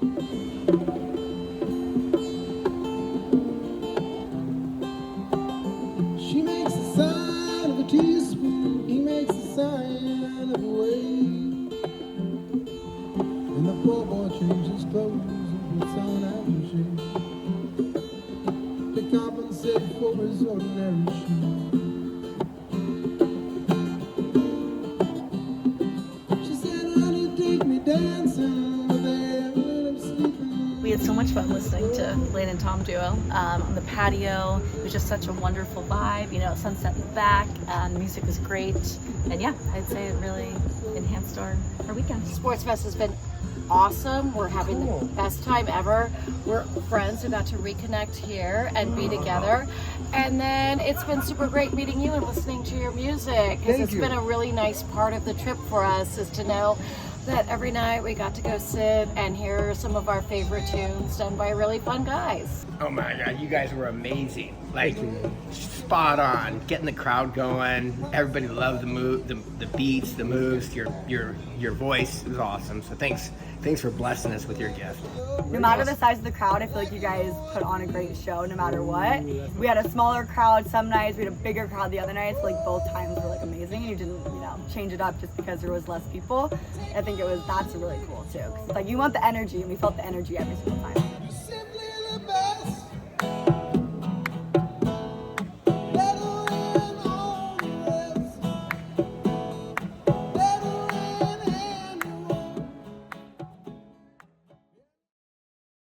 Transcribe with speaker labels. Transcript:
Speaker 1: She makes the sign of a teaspoon, he makes the sign of a wave. And the poor boy changes clothes and puts on aftershave to compensate for his ordinary shoes. She said, honey, take me dancing with them when I'm sleeping.
Speaker 2: We had so much fun listening to Blain and Tom duo on the patio. It was just such a wonderful vibe, you know, sunset in the back, and music was great. And yeah, I'd say it really enhanced our weekend.
Speaker 3: Sports Fest has been awesome. We're having the best time ever. We're friends who got to reconnect here and be together. And then it's been super great meeting you and listening to your music, because it's been a really nice part of the trip for us, is to know that every night we got to go sit and hear some of our favorite tunes done by really fun guys.
Speaker 4: Oh my God, you guys were amazing. Like, spot on, getting the crowd going. Everybody loved the beats, the moves. Your voice was awesome. So thanks for blessing us with your gift.
Speaker 5: No matter the size of the crowd, I feel like you guys put on a great show no matter what. We had a smaller crowd some nights, we had a bigger crowd the other nights. Like both times were like amazing, and you didn't, you know, change it up just because there was less people. I think that's really cool too. 'Cause it's like you want the energy, and we felt the energy every single time.